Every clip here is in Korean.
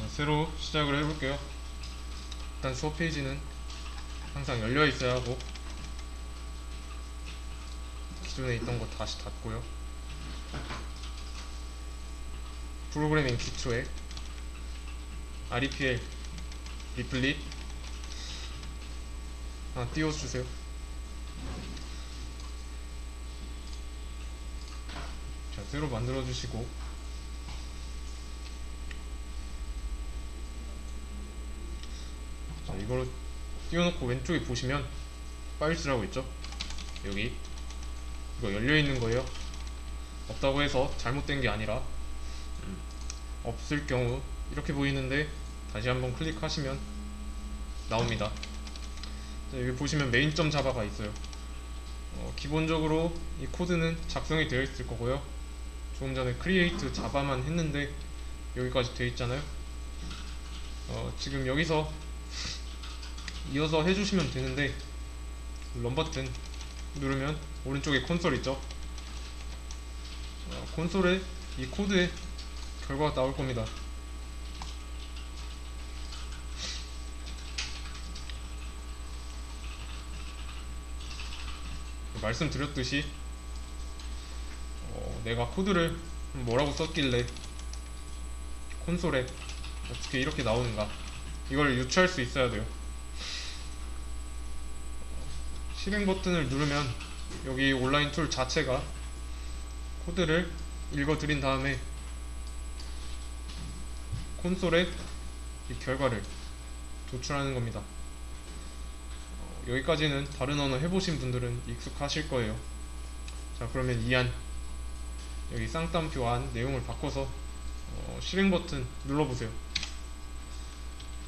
새로 시작을 해볼게요. 일단 수업 페이지는 항상 열려 있어야 하고 기존에 있던 거 다시 닫고요. 프로그래밍 기초에 REPL 리플릿 띄워주세요. 자, 새로 만들어주시고 자, 이걸 띄워놓고 왼쪽에 보시면 파일스라고 있죠? 여기 이거 열려있는 거예요. 없다고 해서 잘못된 게 아니라 없을 경우 이렇게 보이는데 다시 한번 클릭하시면 나옵니다. 자, 여기 보시면 메인.자바가 있어요. 기본적으로 이 코드는 작성이 되어 있을 거고요. 조금 전에 create 자바만 했는데 여기까지 되어 있잖아요. 지금 여기서 이어서 해주시면 되는데 런 버튼 누르면 오른쪽에 콘솔 있죠. 콘솔에 이 코드의 결과가 나올 겁니다. 말씀드렸듯이 내가 코드를 뭐라고 썼길래 콘솔에 어떻게 이렇게 나오는가, 이걸 유추할 수 있어야 돼요. 실행 버튼을 누르면 여기 온라인 툴 자체가 코드를 읽어 드린 다음에 콘솔에 이 결과를 도출하는 겁니다. 여기까지는 다른 언어 해보신 분들은 익숙하실 거예요. 자, 그러면 이안 여기 쌍따옴표 안 내용을 바꿔서 실행 버튼 눌러보세요.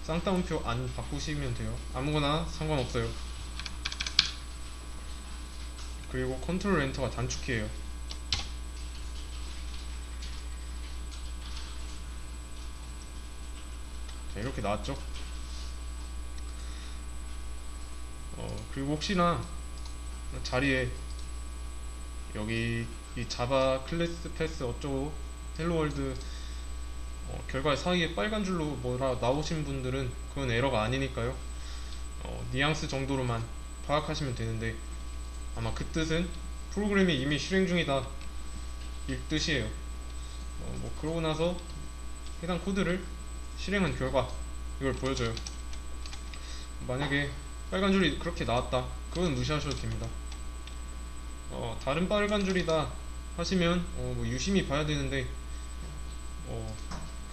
쌍따옴표 안 바꾸시면 돼요. 아무거나 상관없어요. 그리고 컨트롤 엔터가 단축키예요. 자, 이렇게 나왔죠. 그리고 혹시나 자리에 여기 이 자바 클래스 패스 어쩌고 헬로 월드 결과 사이에 빨간 줄로 뭐라 나오신 분들은 그건 에러가 아니니까요. 뉘앙스 정도로만 파악하시면 되는데 아마 그 뜻은 프로그램이 이미 실행 중이다 이 뜻이에요. 그러고 나서 해당 코드를 실행한 결과 이걸 보여줘요. 만약에 빨간 줄이 그렇게 나왔다, 그건 무시하셔도 됩니다. 다른 빨간 줄이다 하시면 뭐 유심히 봐야 되는데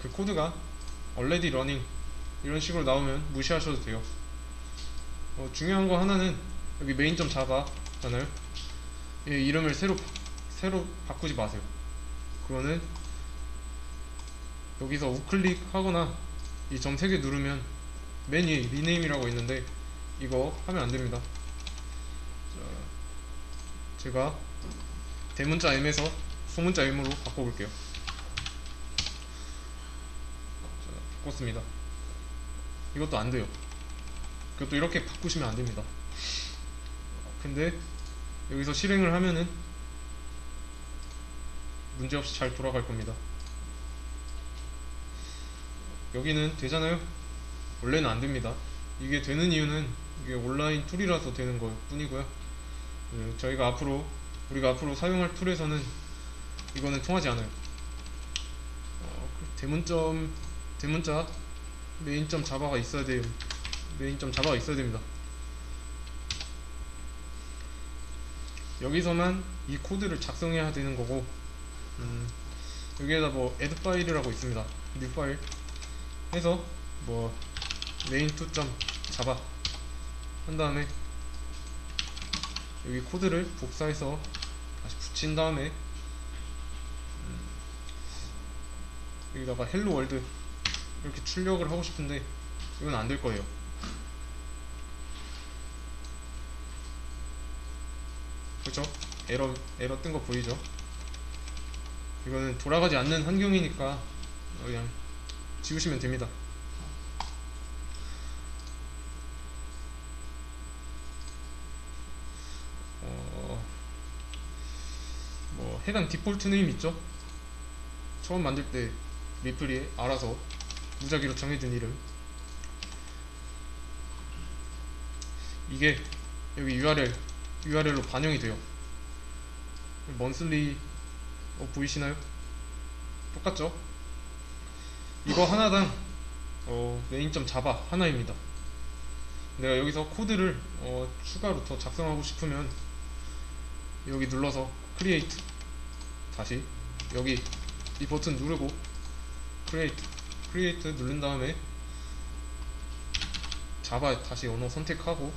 그 코드가 already running 이런 식으로 나오면 무시하셔도 돼요. 중요한 거 하나는 여기 main.java잖아요. 이 이름을 새로 바꾸지 마세요. 그거는 여기서 우클릭 하거나 이 점 3개 누르면 맨 위에 rename이라고 있는데 이거 하면 안 됩니다. 제가 대문자 M에서 소문자 M으로 바꿔볼게요. 자, 바꿨습니다. 이것도 안 돼요. 그것도 이렇게 바꾸시면 안 됩니다. 근데 여기서 실행을 하면은 문제없이 잘 돌아갈 겁니다. 여기는 되잖아요. 원래는 안 됩니다. 이게 되는 이유는 이게 온라인 툴이라서 되는 것 뿐이고요. 우리가 앞으로 사용할 툴에서는 이거는 통하지 않아요. 대문자 메인.자바가 있어야 돼요. 메인.자바가 있어야 됩니다. 여기서만 이 코드를 작성해야 되는 거고, 여기에다 뭐 add 파일이라고 있습니다. new 파일 해서 뭐 main2.java 한 다음에 여기 코드를 복사해서 다시 붙인 다음에 여기다가 헬로 월드 이렇게 출력을 하고 싶은데 이건 안 될 거예요. 그렇죠? 에러 뜬 거 보이죠? 이거는 돌아가지 않는 환경이니까 그냥 지우시면 됩니다. 해당 디폴트 네임 있죠? 처음 만들 때 리플이 알아서 무작위로 정해둔 이름. 이게 여기 URL로 반영이 돼요. 먼슬리 보이시나요? 똑같죠? 이거 하나당 main.java 하나입니다. 내가 여기서 코드를 추가로 더 작성하고 싶으면 여기 눌러서 create, 다시 여기 이 버튼 누르고 create 누른 다음에 자바 다시 언어 선택하고,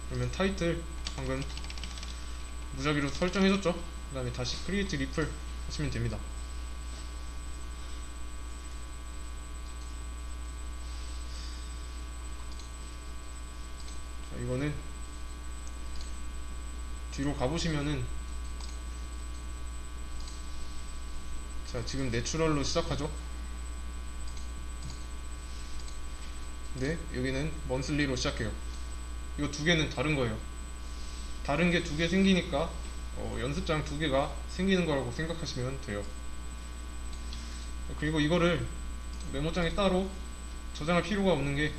그러면 타이틀 방금 무작위로 설정해줬죠? 그 다음에 다시 create 리플 하시면 됩니다. 자, 이거는 뒤로 가보시면은, 자 지금 내추럴로 시작하죠? 근데 여기는 먼슬리로 시작해요. 이거 두 개는 다른 거예요. 다른 게 두 개 생기니까 연습장 두 개가 생기는 거라고 생각하시면 돼요. 그리고 이거를 메모장에 따로 저장할 필요가 없는 게,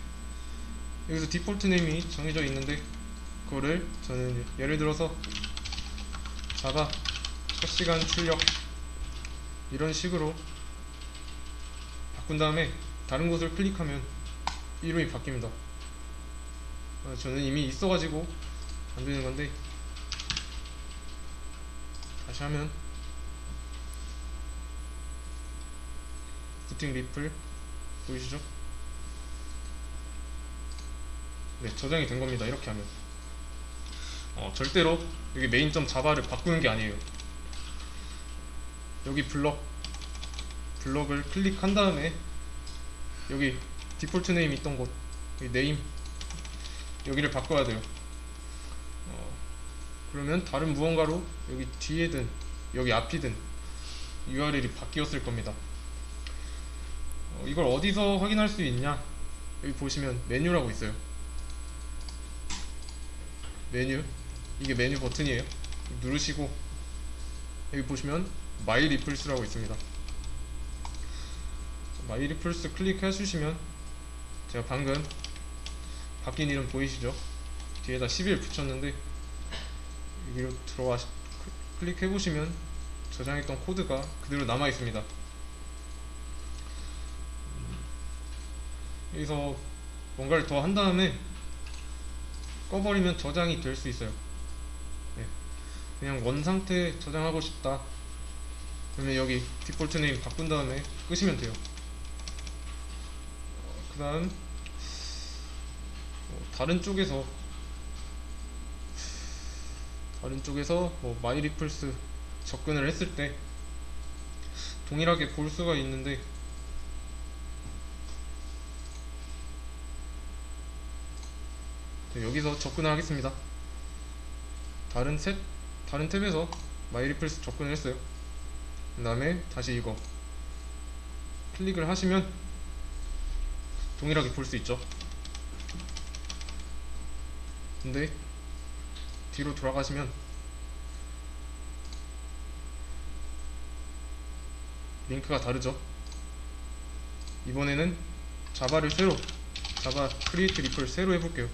여기서 디폴트 네임이 정해져 있는데 그거를 저는 예를 들어서 자바 첫 시간 출력 이런 식으로 바꾼 다음에 다른 곳을 클릭하면 이름이 바뀝니다. 저는 이미 있어가지고 안 되는 건데, 다시 하면 부팅 리플 보이시죠? 네, 저장이 된 겁니다. 이렇게 하면 절대로 여기 main.java를 바꾸는 게 아니에요. 여기 블럭을 클릭한 다음에 여기 디폴트 네임 있던 곳, 여기 네임 여기를 바꿔야 돼요. 그러면 다른 무언가로 여기 뒤에든 여기 앞이든 URL이 바뀌었을 겁니다. 이걸 어디서 확인할 수 있냐? 여기 보시면 메뉴라고 있어요. 메뉴, 이게 메뉴 버튼이에요. 누르시고 여기 보시면 My Ripples라고 있습니다. My Ripples 클릭해 주시면 제가 방금 바뀐 이름 보이시죠? 뒤에다 11 붙였는데 여기로 들어와 클릭해 보시면 저장했던 코드가 그대로 남아 있습니다. 여기서 뭔가를 더 한 다음에 꺼버리면 저장이 될 수 있어요. 네. 그냥 원상태 저장하고 싶다 그러면 여기 디폴트 네임 바꾼 다음에 끄시면 돼요. 그 다음 다른 쪽에서 뭐 마이리플스 접근을 했을 때 동일하게 볼 수가 있는데, 여기서 접근을 하겠습니다. 다른 탭에서 마이리플스 접근을 했어요. 그 다음에 다시 이거 클릭을 하시면 동일하게 볼 수 있죠. 근데 뒤로 돌아가시면 링크가 다르죠. 이번에는 자바 크리에이트 리플 새로 해볼게요.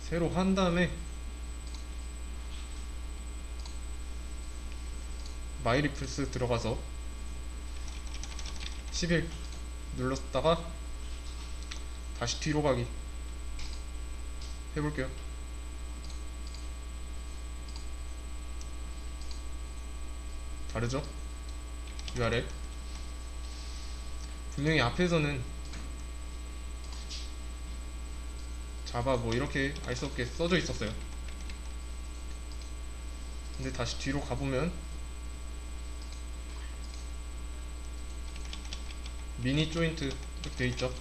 새로 한 다음에 마이리플스 들어가서 11 눌렀다가 다시 뒤로 가기 해볼게요. 다르죠? URL 분명히 앞에서는 자바 뭐 이렇게 알 수 없게 써져 있었어요. 근데 다시 뒤로 가보면 미니 조인트 이렇게 돼 있죠.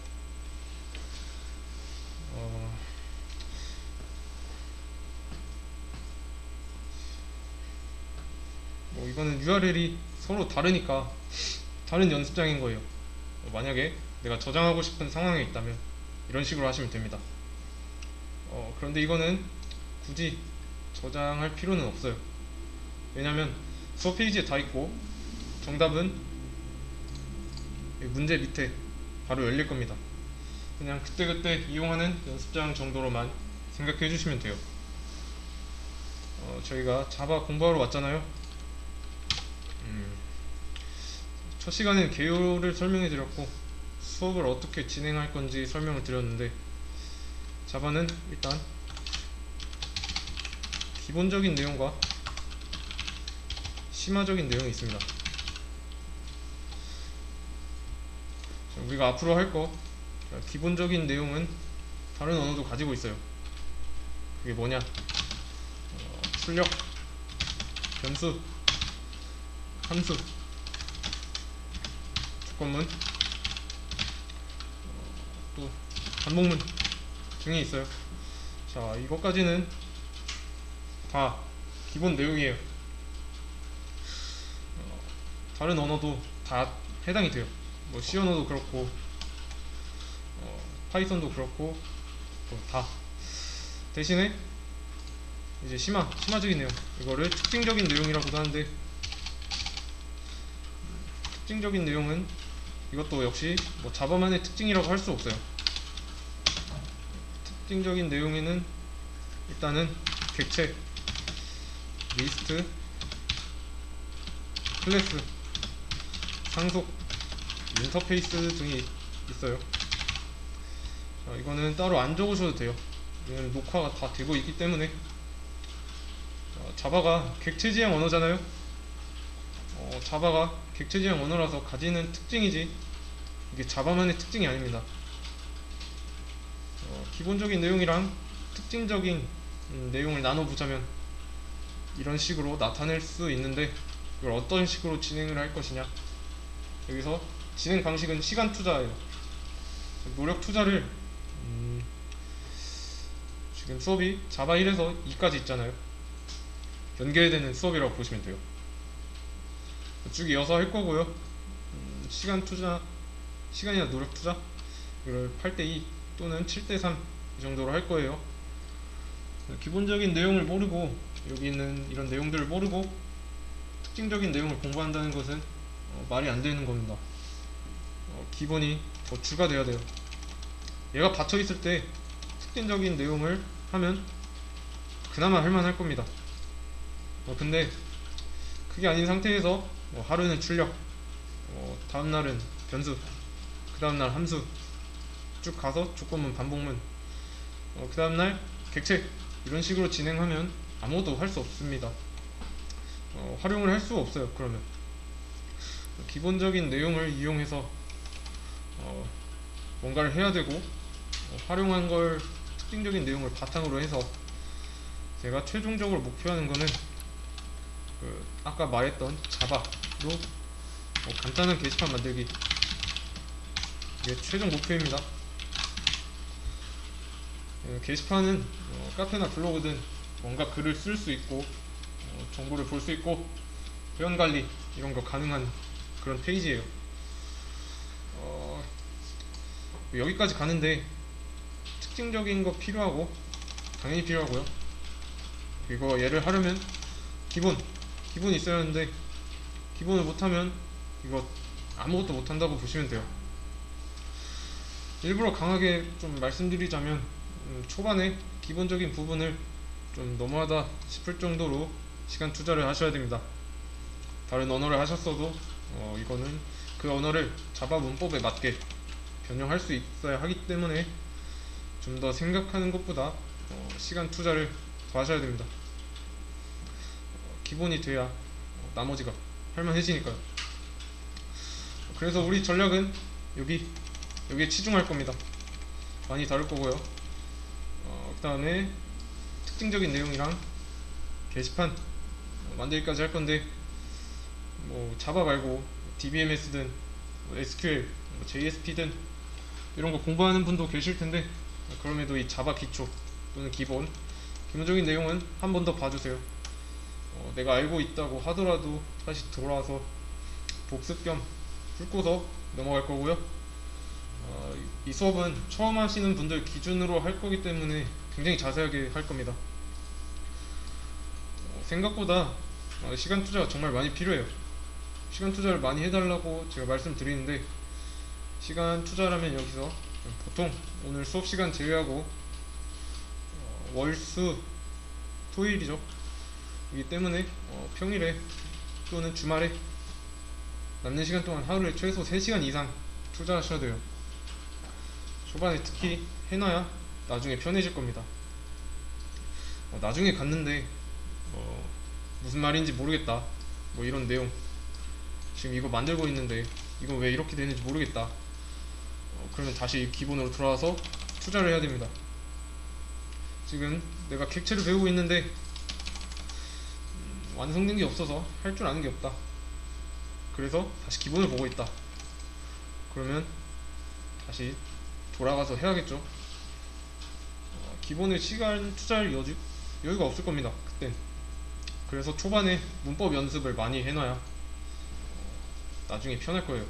뭐 이거는 URL이 서로 다르니까 다른 연습장인 거예요. 만약에 내가 저장하고 싶은 상황에 있다면 이런 식으로 하시면 됩니다. 그런데 이거는 굳이 저장할 필요는 없어요. 왜냐면 수업 페이지에 다 있고 정답은 문제 밑에 바로 열릴 겁니다. 그냥 그때그때 이용하는 연습장 정도로만 생각해 주시면 돼요. 저희가 자바 공부하러 왔잖아요. 첫 시간엔 개요를 설명해 드렸고 수업을 어떻게 진행할 건지 설명을 드렸는데, 자바는 일단 기본적인 내용과 심화적인 내용이 있습니다. 우리가 앞으로 할 거 기본적인 내용은 다른 언어도 가지고 있어요. 그게 뭐냐? 출력, 변수, 함수, 조건문, 또 반복문 등이 있어요. 자, 이것까지는 다 기본 내용이에요. 다른 언어도 다 해당이 돼요. 뭐 C 언어도 그렇고 파이썬도 그렇고 다. 대신에 이제 심화적인 내용, 이거를 특징적인 내용이라고도 하는데, 특징적인 내용은 이것도 역시 뭐 자바만의 특징이라고 할 수 없어요. 특징적인 내용에는 일단은 객체, 리스트, 클래스, 상속, 인터페이스 등이 있어요. 자, 이거는 따로 안 적으셔도 돼요. 이건 녹화가 다 되고 있기 때문에. 자바가 객체지향 언어잖아요. 자바가 객체지향 언어라서 가지는 특징이지 이게 자바만의 특징이 아닙니다. 기본적인 내용이랑 특징적인 내용을 나눠보자면 이런 식으로 나타낼 수 있는데, 이걸 어떤 식으로 진행을 할 것이냐. 여기서 진행 방식은 시간 투자예요. 노력 투자를 지금 수업이 자바 1에서 2까지 있잖아요. 연계되는 수업이라고 보시면 돼요. 쭉 이어서 할 거고요. 시간 투자, 시간이나 노력 투자 이걸 8대2 또는 7대3 이 정도로 할 거예요. 기본적인 내용을 모르고, 여기 있는 이런 내용들을 모르고 특징적인 내용을 공부한다는 것은 말이 안 되는 겁니다. 기본이 더 주가 돼야 돼요. 얘가 받쳐 있을 때 특징적인 내용을 하면 그나마 할만할 겁니다. 근데 그게 아닌 상태에서 하루는 출력, 다음날은 변수, 그 다음날 함수 쭉 가서 조건문, 반복문, 그 다음날 객체, 이런 식으로 진행하면 아무것도 할 수 없습니다. 활용을 할 수 없어요. 그러면 기본적인 내용을 이용해서 뭔가를 해야 되고, 활용한 걸 특징적인 내용을 바탕으로 해서 제가 최종적으로 목표하는 거는 아까 말했던 자바로 간단한 게시판 만들기, 이게 최종 목표입니다. 게시판은 카페나 블로그든 뭔가 글을 쓸 수 있고 정보를 볼 수 있고 회원관리 이런 거 가능한 그런 페이지예요. 여기까지 가는데 특징적인 거 필요하고, 당연히 필요하고요. 이거 얘를 하려면 기본이 있어야 하는데, 기본을 못하면 이거 아무것도 못한다고 보시면 돼요. 일부러 강하게 좀 말씀드리자면 초반에 기본적인 부분을 좀 너무하다 싶을 정도로 시간 투자를 하셔야 됩니다. 다른 언어를 하셨어도 이거는 그 언어를 자바 문법에 맞게 변형할 수 있어야 하기 때문에 좀 더 생각하는 것보다 시간 투자를 더 하셔야 됩니다. 기본이 돼야 나머지가 할만해지니까요. 그래서 우리 전략은 여기에 치중할 겁니다. 많이 다를 거고요. 그 다음에 특징적인 내용이랑 게시판 만들기까지 할 건데, 뭐 자바 말고 DBMS든 SQL, JSP든 이런 거 공부하는 분도 계실 텐데, 그럼에도 이 자바 기초 또는 기본적인 내용은 한 번 더 봐주세요. 내가 알고 있다고 하더라도 다시 돌아와서 복습 겸 훑고서 넘어갈 거고요. 이 수업은 처음 하시는 분들 기준으로 할 거기 때문에 굉장히 자세하게 할 겁니다. 생각보다 시간 투자가 정말 많이 필요해요. 시간 투자를 많이 해달라고 제가 말씀드리는데 시간 투자라면 여기서 보통 오늘 수업 시간 제외하고 월수 토일이죠. 이기 때문에 평일에 또는 주말에 남는 시간 동안 하루에 최소 3시간 이상 투자하셔야 돼요. 초반에 특히 해놔야 나중에 편해질 겁니다. 나중에 갔는데 무슨 말인지 모르겠다, 뭐 이런 내용, 지금 이거 만들고 있는데 이거 왜 이렇게 되는지 모르겠다, 그러면 다시 기본으로 돌아와서 투자를 해야 됩니다. 지금 내가 객체를 배우고 있는데 완성된 게 없어서 할 줄 아는 게 없다, 그래서 다시 기본을 보고 있다, 그러면 다시 돌아가서 해야겠죠. 기본에 시간 투자할 여유가 없을 겁니다, 그땐. 그래서 초반에 문법 연습을 많이 해놔야 나중에 편할 거예요.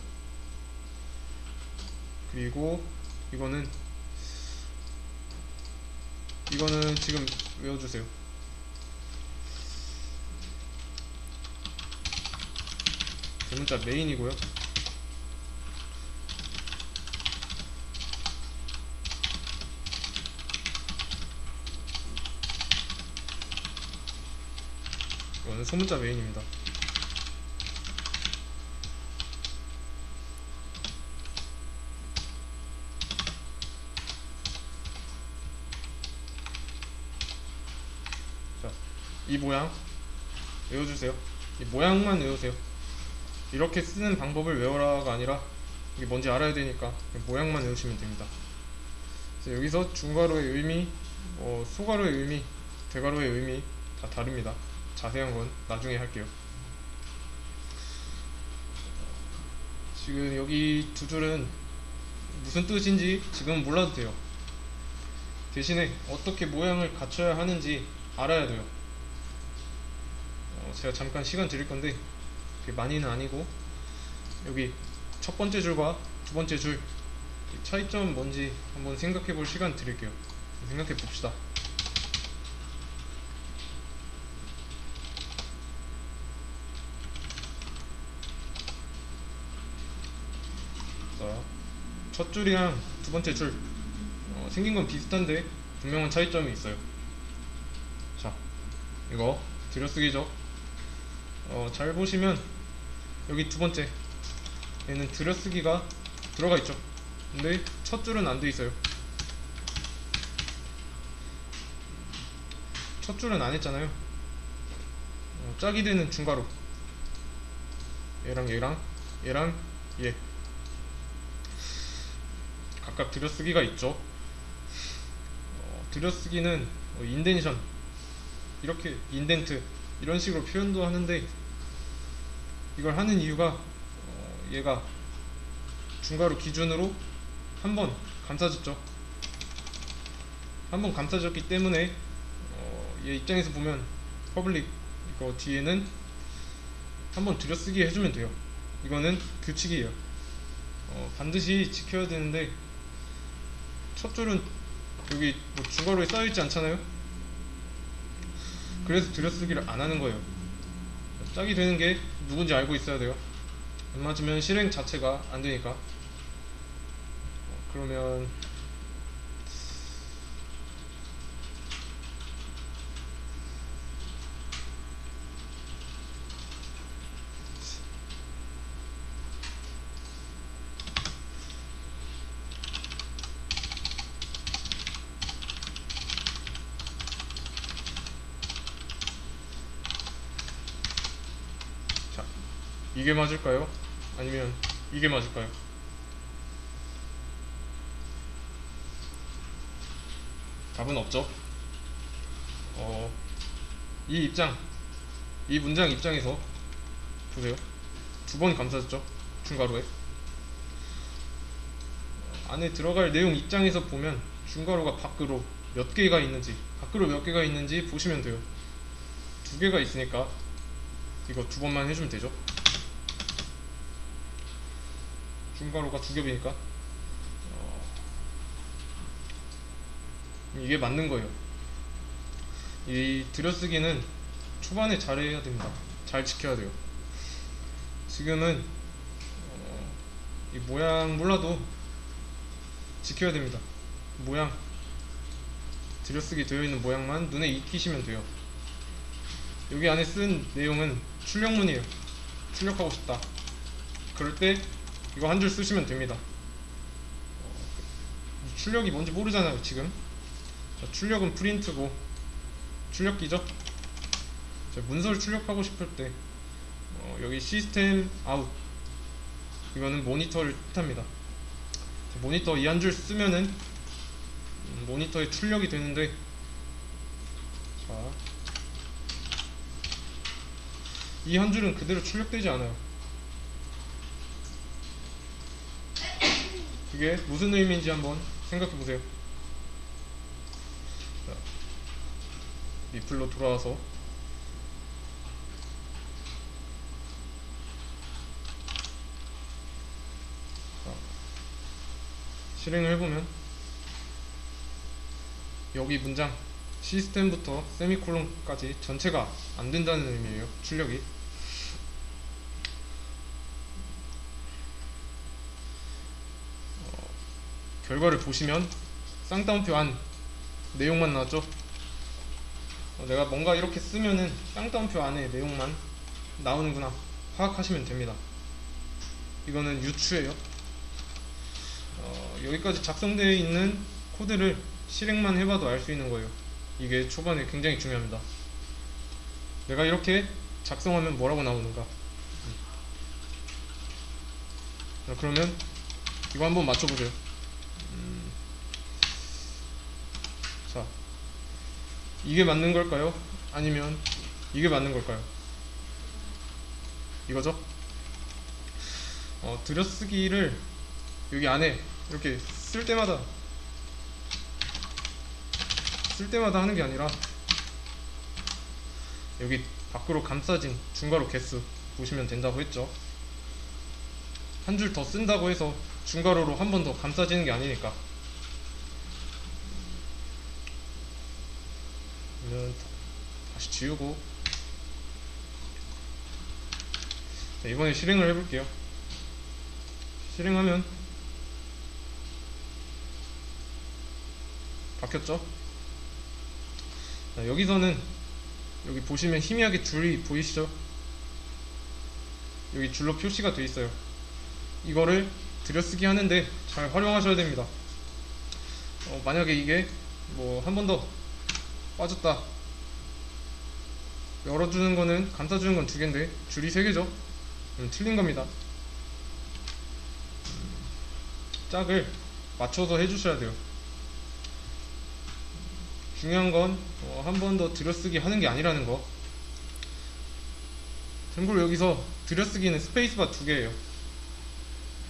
그리고 이거는 지금 외워주세요. 대문자 메인이고요. 이거는 소문자 메인입니다. 자, 이 모양 외워주세요. 이 모양만 외우세요. 이렇게 쓰는 방법을 외워라가 아니라 이게 뭔지 알아야 되니까 모양만 외우시면 됩니다. 그래서 여기서 중괄호의 의미, 소괄호의 의미, 대괄호의 의미 다 다릅니다. 자세한 건 나중에 할게요. 지금 여기 두 줄은 무슨 뜻인지 지금은 몰라도 돼요. 대신에 어떻게 모양을 갖춰야 하는지 알아야 돼요. 제가 잠깐 시간 드릴 건데 그게 많이는 아니고, 여기 첫 번째 줄과 두 번째 줄 차이점 뭔지 한번 생각해 볼 시간 드릴게요. 생각해 봅시다. 자, 첫 줄이랑 두 번째 줄 생긴 건 비슷한데 분명한 차이점이 있어요. 자, 이거 들여쓰기죠. 잘 보시면 여기 두 번째 얘는 들여쓰기가 들어가 있죠. 근데 첫 줄은 안 돼 있어요. 첫 줄은 안 했잖아요. 짝이 되는 중괄호, 얘랑 얘랑 얘랑 얘 각각 들여쓰기가 있죠. 들여쓰기는 인덴션, 이렇게 인덴트 이런 식으로 표현도 하는데, 이걸 하는 이유가 얘가 중괄호 기준으로 한 번 감싸졌죠. 한 번 감싸졌기 때문에 얘 입장에서 보면 퍼블릭 이거 뒤에는 한 번 들여쓰기 해주면 돼요. 이거는 규칙이에요. 반드시 지켜야 되는데, 첫 줄은 여기 뭐 중괄호에 쌓여있지 않잖아요. 그래서 들여쓰기를 안 하는 거예요. 짝이 되는 게 누군지 알고 있어야 돼요. 안 맞으면 실행 자체가 안 되니까. 그러면 자, 이게 맞을까요? 아니면 이게 맞을까요? 답은 없죠. 이 문장 입장에서 보세요. 두 번 감싸졌죠, 중괄호에. 안에 들어갈 내용 입장에서 보면 중괄호가 밖으로 몇 개가 있는지 보시면 돼요. 두 개가 있으니까 이거 두 번만 해주면 되죠. 중괄호가 두 겹이니까 이게 맞는 거예요. 이 들여쓰기는 초반에 잘해야 됩니다. 잘 지켜야 돼요. 지금은 이 모양 몰라도 지켜야 됩니다. 모양 들여쓰기 되어 있는 모양만 눈에 익히시면 돼요. 여기 안에 쓴 내용은 출력문이에요. 출력하고 싶다. 그럴 때 이거 한 줄 쓰시면 됩니다. 출력이 뭔지 모르잖아요 지금. 자, 출력은 프린트고 출력기죠. 자, 문서를 출력하고 싶을 때 여기 시스템 아웃, 이거는 모니터를 뜻합니다. 자, 모니터 이 한 줄 쓰면은 모니터에 출력이 되는데, 자, 이 한 줄은 그대로 출력되지 않아요. 그게 무슨 의미인지 한번 생각해 보세요. 자, 리플로 돌아와서 자, 실행을 해보면 여기 문장 시스템부터 세미콜론까지 전체가 안 된다는 의미예요. 출력이. 결과를 보시면 쌍따옴표 안 내용만 나왔죠. 내가 뭔가 이렇게 쓰면은 쌍따옴표 안에 내용만 나오는구나 파악하시면 됩니다. 이거는 유추예요. 여기까지 작성되어 있는 코드를 실행만 해봐도 알 수 있는 거예요. 이게 초반에 굉장히 중요합니다. 내가 이렇게 작성하면 뭐라고 나오는가. 자, 그러면 이거 한번 맞춰보세요. 자, 이게 맞는 걸까요? 아니면 이게 맞는 걸까요? 이거죠? 들여쓰기를 여기 안에 이렇게 쓸 때마다 하는 게 아니라 여기 밖으로 감싸진 중괄호 개수 보시면 된다고 했죠. 한 줄 더 쓴다고 해서 중괄호로 한 번 더 감싸지는 게 아니니까. 그러면 다시 지우고, 자, 이번에 실행을 해볼게요. 실행하면 바뀌었죠? 자, 여기서는 여기 보시면 희미하게 줄이 보이시죠? 여기 줄로 표시가 되어 있어요. 이거를 들여쓰기 하는데 잘 활용하셔야 됩니다. 만약에 이게 뭐 한 번 더 빠졌다, 열어주는 거는, 감싸주는 건 2개인데 줄이 3개죠? 그럼 틀린 겁니다. 짝을 맞춰서 해주셔야 돼요. 중요한 건 한 번 더 들여쓰기 하는 게 아니라는 거. 참고로 여기서 들여쓰기는 스페이스바 2개예요.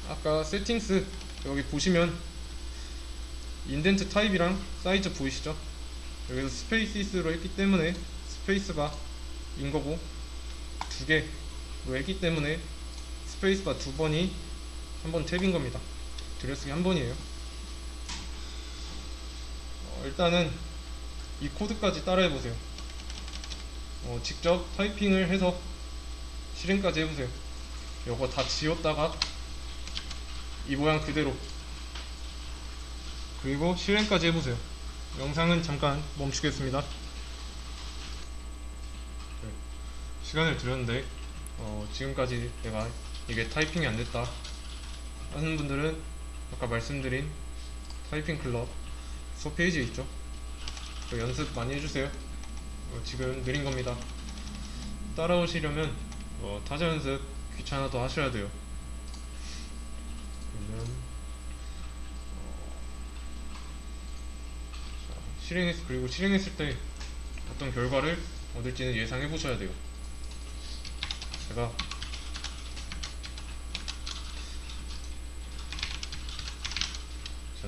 아까 세팅스 여기 보시면 인덴트 타입이랑 사이즈 보이시죠? 여기서 스페이스로 했기 때문에 스페이스바인 거고, 2개로 했기 때문에 스페이스바 2번이 한 번 탭인 겁니다. 들여쓰기 한 번이에요. 일단은 이 코드까지 따라해 보세요. 직접 타이핑을 해서 실행까지 해보세요. 요거 다 지웠다가 이 모양 그대로, 그리고 실행까지 해보세요. 영상은 잠깐 멈추겠습니다. 네, 시간을 들였는데 지금까지 내가 이게 타이핑이 안 됐다 하는 분들은 아까 말씀드린 타이핑 클럽 수업 페이지에 있죠. 연습 많이 해주세요. 지금 느린 겁니다. 따라오시려면 타자 연습 귀찮아도 하셔야 돼요. 그러면 그리고 실행했을 때 어떤 결과를 얻을지는 예상해 보셔야 돼요.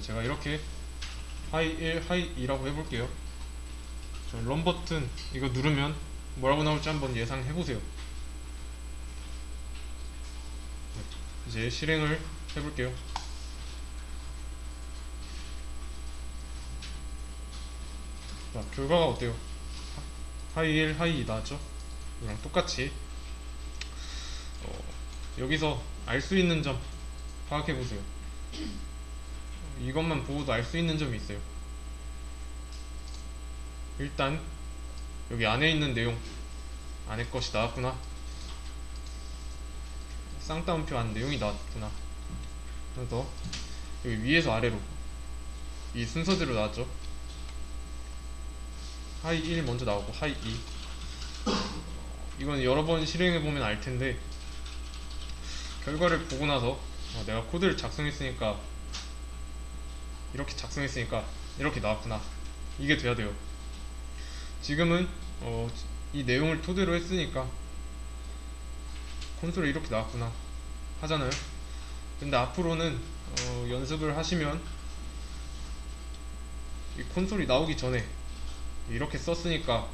제가 이렇게 하이 1, 하이 2라고 해볼게요. 런 버튼 이거 누르면 뭐라고 나올지 한번 예상해 보세요. 이제 실행을 해볼게요. 자, 결과가 어때요? 하이 1, 하이 2 나왔죠? 이랑 똑같이 여기서 알 수 있는 점, 파악해 보세요. 이것만 보고도 알 수 있는 점이 있어요. 일단 여기 안에 있는 내용, 안에 것이 나왔구나. 쌍따옴표 안 내용이 나왔구나. 그래서 여기 위에서 아래로 이 순서대로 나왔죠. 하이 1 먼저 나오고 하이 2. 이건 여러 번 실행해 보면 알 텐데, 결과를 보고 나서 내가 코드를 작성했으니까 이렇게 나왔구나, 이게 돼야 돼요. 지금은 이 내용을 토대로 했으니까 콘솔이 이렇게 나왔구나 하잖아요. 근데 앞으로는 연습을 하시면 이 콘솔이 나오기 전에 이렇게 썼으니까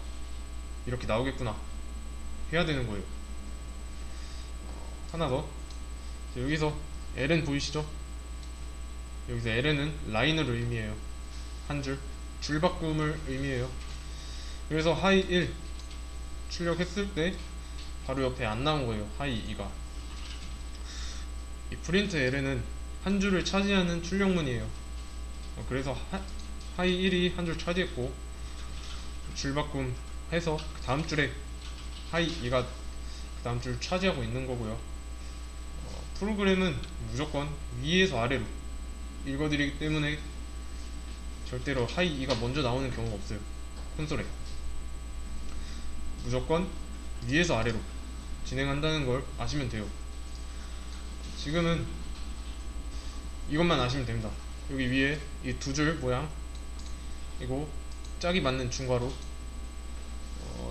이렇게 나오겠구나 해야 되는 거예요. 하나 더, 여기서 ln 보이시죠? 여기서 ln은 라인을 의미해요. 한 줄, 줄바꿈을 의미해요. 그래서 하이 1 출력했을 때 바로 옆에 안 나온 거예요. 하이 2가. 이 프린트 ln은 한 줄을 차지하는 출력문이에요. 그래서 하이 1이 한 줄 차지했고, 줄바꿈 해서 그 다음 줄에 하이 2가 그 다음 줄 차지하고 있는 거고요. 프로그램은 무조건 위에서 아래로 읽어드리기 때문에 절대로 하이 2가 먼저 나오는 경우가 없어요. 콘솔에 무조건 위에서 아래로 진행한다는 걸 아시면 돼요. 지금은 이것만 아시면 됩니다. 여기 위에 이 두 줄 모양, 이거 짝이 맞는 중괄호,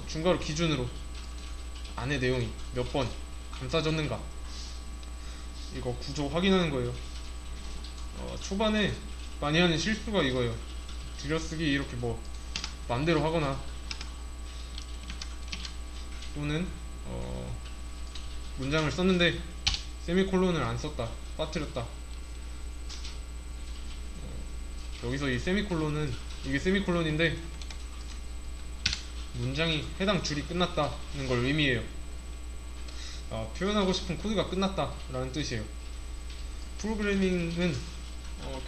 중괄호 기준으로 안에 내용이 몇 번 감싸졌는가, 이거 구조 확인하는 거예요. 초반에 많이 하는 실수가 이거예요. 들여쓰기 이렇게 뭐 맘대로 하거나, 또는 문장을 썼는데 세미콜론을 안 썼다, 빠뜨렸다. 여기서 이 세미콜론은, 이게 세미콜론인데 문장이 해당 줄이 끝났다는 걸 의미해요. 표현하고 싶은 코드가 끝났다 라는 뜻이에요. 프로그래밍은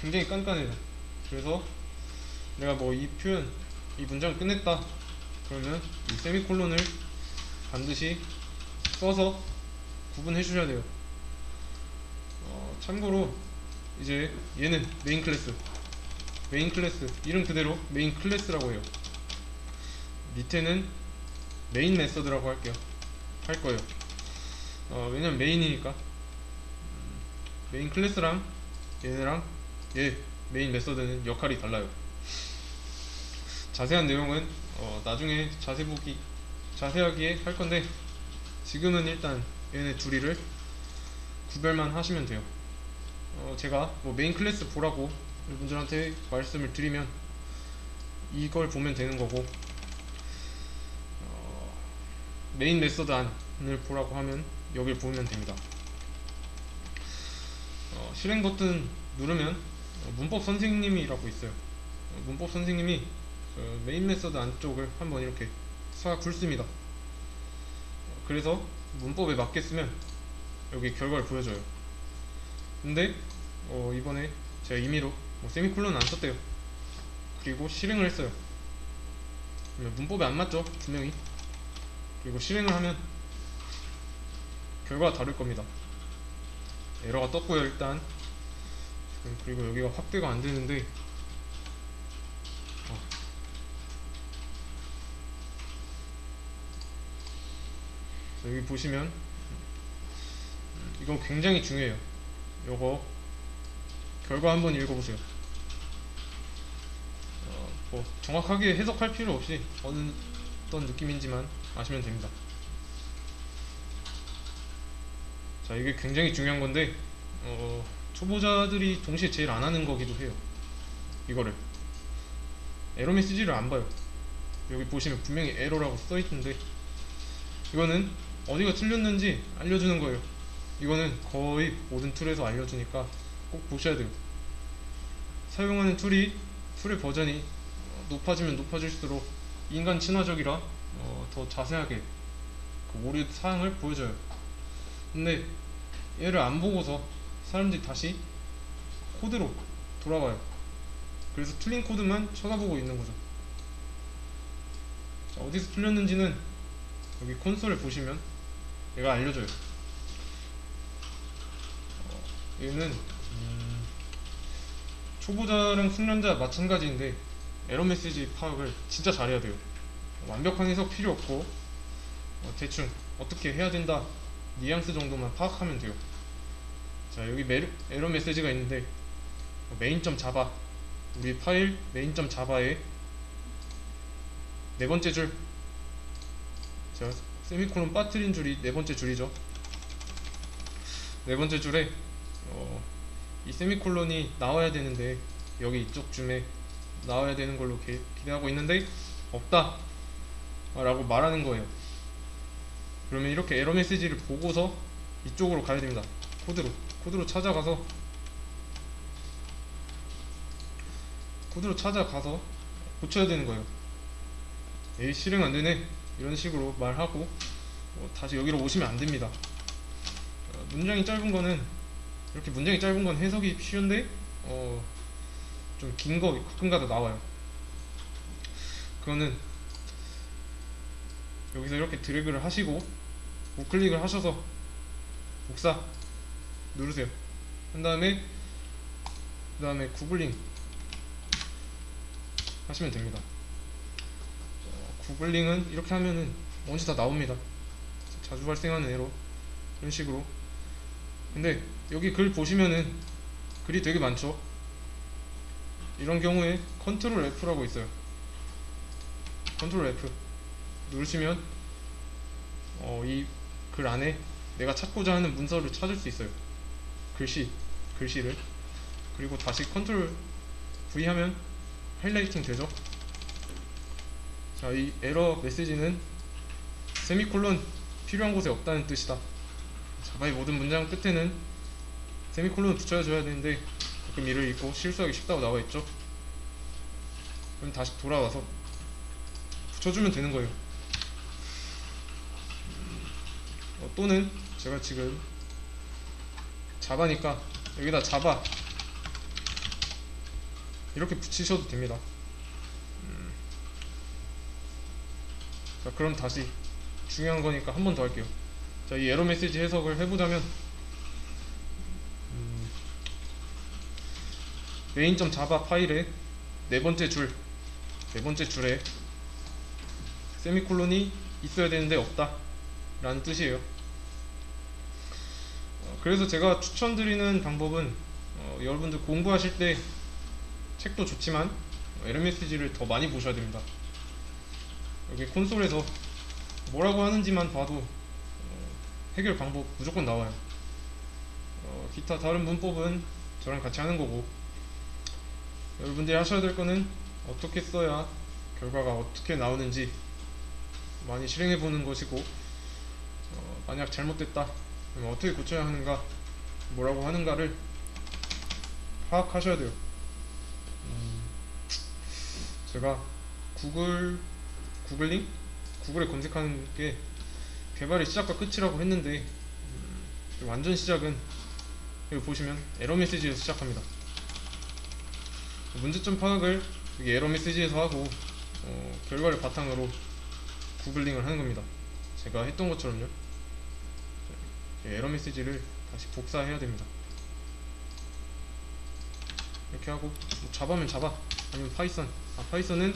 굉장히 깐깐해요. 그래서 내가 뭐 이 표현, 이 문장을 끝냈다 그러면 이 세미콜론을 반드시 써서 구분해 주셔야 돼요. 참고로 이제 얘는 메인 클래스 이름 그대로 메인 클래스라고 해요. 밑에는 메인 메서드라고 할 거예요. 왜냐면 메인이니까. 메인 클래스랑 얘네랑 얘 메인 메서드는 역할이 달라요. 자세한 내용은 나중에 자세하게 할 건데, 지금은 일단 얘네 둘이를 구별만 하시면 돼요. 제가 뭐 메인 클래스 보라고 여러분들한테 말씀을 드리면 이걸 보면 되는 거고, 메인 메서드 안을 보라고 하면 여길 보면 됩니다. 실행 버튼 누르면 문법 선생님이라고 있어요. 문법 선생님이 메인 메서드 안쪽을 한번 이렇게 싹 굵습니다. 그래서 문법에 맞게 쓰면 여기 결과를 보여줘요. 근데 이번에 제가 임의로 세미콜론 안 썼대요. 그리고 실행을 했어요. 그러면 문법에 안 맞죠, 분명히. 그리고 실행을 하면 결과가 다를 겁니다. 에러가 떴고요, 일단. 그리고 여기가 확대가 안 되는데, 여기 보시면 이건 굉장히 중요해요. 요거 결과 한번 읽어보세요. 뭐 정확하게 해석할 필요 없이 어떤 느낌인지만 아시면 됩니다. 자, 이게 굉장히 중요한 건데 초보자들이 동시에 제일 안 하는 거기도 해요. 이거를 에러 메시지를 안 봐요. 여기 보시면 분명히 에러라고 써있는데, 이거는 어디가 틀렸는지 알려주는 거예요. 이거는 거의 모든 툴에서 알려주니까 꼭 보셔야 돼요. 사용하는 툴의 버전이 높아지면 높아질수록 인간 친화적이라 더 자세하게 그 오류 사항을 보여줘요. 근데 얘를 안 보고서 사람들이 다시 코드로 돌아와요. 그래서 틀린 코드만 쳐다보고 있는 거죠. 자, 어디서 틀렸는지는 여기 콘솔에 보시면 얘가 알려줘요. 얘는 초보자랑 숙련자 마찬가지인데 에러 메시지 파악을 진짜 잘해야 돼요. 완벽한 해석 필요 없고 대충 어떻게 해야 된다 뉘앙스 정도만 파악하면 돼요. 자, 여기 에러 메시지가 있는데 main.java, 우리 파일 main.java의 네 번째 줄, 제가 세미콜론 빠뜨린 줄이 네 번째 줄이죠. 네 번째 줄에 이 세미콜론이 나와야 되는데 여기 이쪽쯤에 나와야 되는 걸로 기대하고 있는데 없다 라고 말하는 거예요. 그러면 이렇게 에러 메시지를 보고서 이쪽으로 가야 됩니다. 코드로 찾아가서 고쳐야 되는 거예요. 에이, 실행 안 되네 이런 식으로 말하고 다시 여기로 오시면 안 됩니다. 문장이 짧은 거는 이렇게 문장이 짧은 건 해석이 쉬운데 좀 긴 거 가끔가다 나와요. 그거는 여기서 이렇게 드래그를 하시고 우클릭을 하셔서 복사 누르세요. 한 다음에 그 다음에 구글링 하시면 됩니다. 구글링은 이렇게 하면은 뭔지 다 나옵니다. 자주 발생하는 에러 이런 식으로. 근데 여기 글 보시면은 글이 되게 많죠. 이런 경우에 컨트롤 F라고 있어요. 컨트롤 F 누르시면 이 글 안에 내가 찾고자 하는 문서를 찾을 수 있어요. 글씨를. 그리고 다시 컨트롤 V 하면 하이라이팅 되죠. 자, 이 에러 메시지는 세미콜론 필요한 곳에 없다는 뜻이다. 자바의 모든 문장 끝에는 세미콜론을 붙여줘야 되는데 가끔 이를 읽고 실수하기 쉽다고 나와있죠. 그럼 다시 돌아와서 붙여주면 되는 거예요. 또는 제가 지금 자바니까 여기다 자바 이렇게 붙이셔도 됩니다. 자, 그럼 다시 중요한 거니까 한 번 더 할게요. 자, 이 에러 메시지 해석을 해보자면 main.java 파일의 네 번째 줄에 세미콜론이 있어야 되는데 없다 라는 뜻이에요. 그래서 제가 추천드리는 방법은 여러분들 공부하실 때 책도 좋지만 에러 메시지를 더 많이 보셔야 됩니다. 여기 콘솔에서 뭐라고 하는지만 봐도 해결 방법 무조건 나와요. 기타 다른 문법은 저랑 같이 하는 거고, 여러분들이 하셔야 될 거는 어떻게 써야 결과가 어떻게 나오는지 많이 실행해 보는 것이고, 만약 잘못됐다 그러면 어떻게 고쳐야 하는가, 뭐라고 하는가를 파악하셔야 돼요. 제가 구글링? 구글에 검색하는 게 개발의 시작과 끝이라고 했는데 완전 시작은 여기 보시면 에러 메시지에서 시작합니다. 문제점 파악을 여기 에러 메시지에서 하고 결과를 바탕으로 구글링을 하는 겁니다. 제가 했던 것처럼요. 에러 메시지를 다시 복사해야 됩니다. 이렇게 하고 자바면 자바 아니면 파이썬. 파이썬은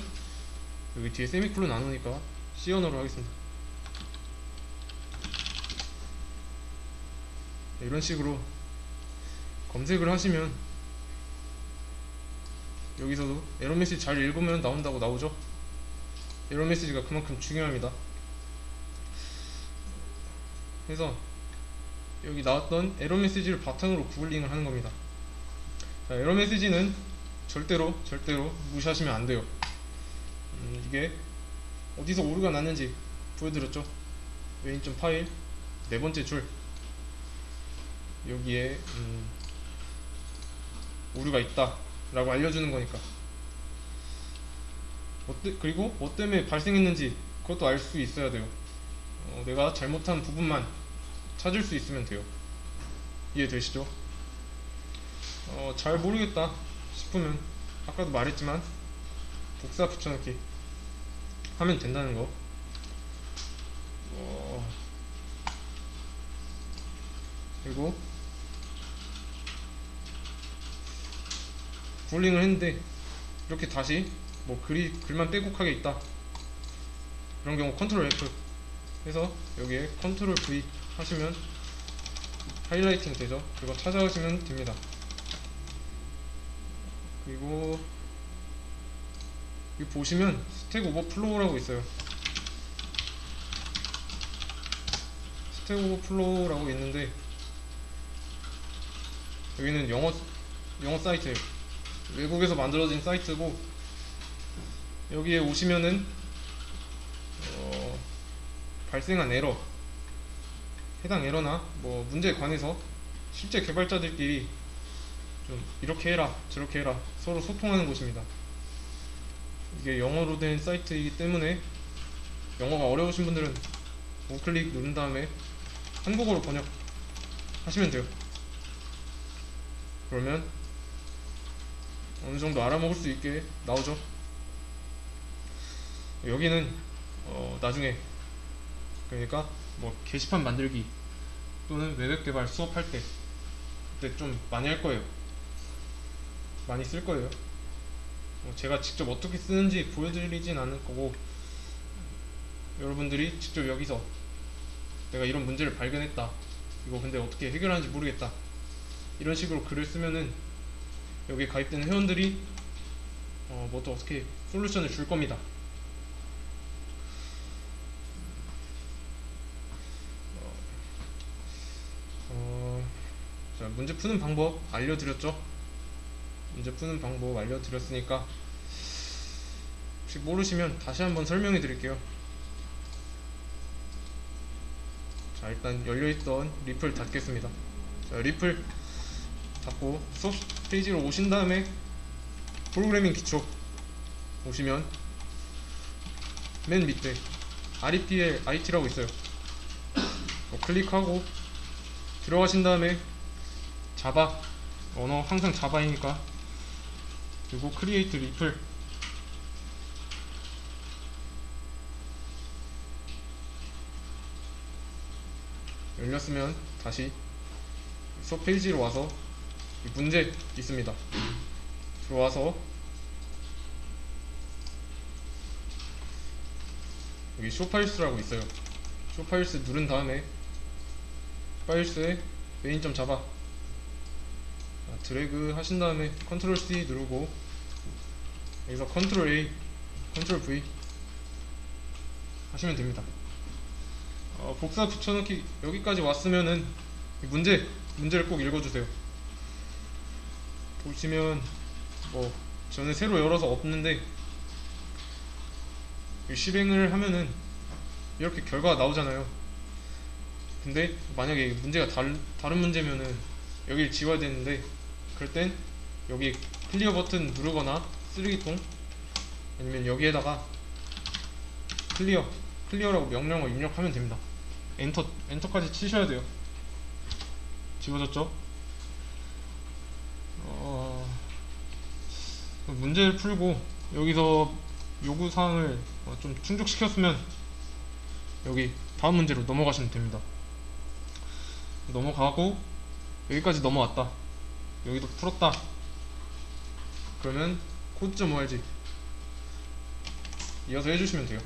여기 뒤에 세미콜론 안 오니까 C 언어로 하겠습니다. 이런 식으로 검색을 하시면 여기서도 에러 메시지 잘 읽으면 나온다고 나오죠. 에러 메시지가 그만큼 중요합니다. 그래서 여기 나왔던 에러 메시지를 바탕으로 구글링을 하는 겁니다. 자, 에러 메시지는 절대로 무시하시면 안 돼요. 이게 어디서 오류가 났는지 보여드렸죠. main.파일 네 번째 줄 여기에 오류가 있다 라고 알려주는 거니까. 그리고 뭐 때문에 발생했는지 그것도 알 수 있어야 돼요. 내가 잘못한 부분만 찾을 수 있으면 돼요. 이해되시죠? 잘 모르겠다 싶으면 아까도 말했지만 복사 붙여넣기 하면 된다는 거. 어, 그리고 브롤링을 했는데 이렇게 다시 뭐 글만 빼곡하게 있다 그런 경우 컨트롤 F 해서 여기에 컨트롤 V 하시면 하이라이팅 되죠. 그거 찾아오시면 됩니다. 그리고 여기 보시면 스택 오버플로우라고 있어요. 스택 오버플로우라고 있는데 여기는 영어 사이트예요. 외국에서 만들어진 사이트고 여기에 오시면은 발생한 에러, 해당 에러나 뭐 문제에 관해서 실제 개발자들끼리 좀 이렇게 해라 저렇게 해라 서로 소통하는 곳입니다. 이게 영어로 된 사이트이기 때문에 영어가 어려우신 분들은 우클릭 누른 다음에 한국어로 번역하시면 돼요. 그러면 어느 정도 알아먹을 수 있게 나오죠. 여기는 나중에 그러니까 뭐 게시판 만들기 또는 웹앱 개발 수업할 때 그때 좀 많이 할 거예요. 많이 쓸 거예요. 제가 직접 어떻게 쓰는지 보여드리진 않을 거고 여러분들이 직접 여기서 내가 이런 문제를 발견했다 이거 근데 어떻게 해결하는지 모르겠다 이런 식으로 글을 쓰면은 여기에 가입되는 회원들이 뭐 또 어떻게 솔루션을 줄 겁니다. 자, 문제 푸는 방법 알려드렸죠? 문제 푸는 방법 알려드렸으니까 혹시 모르시면 다시 한번 설명해 드릴게요. 자, 일단 열려있던 리플 닫겠습니다. 자, 리플 닫고 수업 페이지로 오신 다음에 프로그래밍 기초 오시면 맨 밑에 REPL IT라고 있어요. 클릭하고 들어가신 다음에 자바 언어 항상 자바이니까 그리고 크리에이트 리플 열렸으면 다시 수업 페이지로 와서 문제 있습니다. 들어와서 여기 쇼파일스라고 있어요. 쇼파일스 누른 다음에 파일스에 메인.java 드래그 하신 다음에 컨트롤 C 누르고 여기서 컨트롤 A, 컨트롤 V 하시면 됩니다. 복사 붙여넣기 여기까지 왔으면은 문제를 꼭 읽어주세요. 보시면 뭐 저는 새로 열어서 없는데 실행을 하면은 이렇게 결과가 나오잖아요. 근데 만약에 문제가 다른 문제면은 여기를 지워야 되는데 그럴 땐 여기 클리어 버튼 누르거나 쓰레기통 아니면 여기에다가 클리어라고 명령어 입력하면 됩니다. 엔터까지 치셔야 돼요. 지워졌죠? 문제를 풀고 여기서 요구사항을 좀 충족시켰으면 여기 다음 문제로 넘어가시면 됩니다. 넘어가고 여기까지 넘어왔다 여기도 풀었다 그러면 code.org 이어서 해주시면 돼요.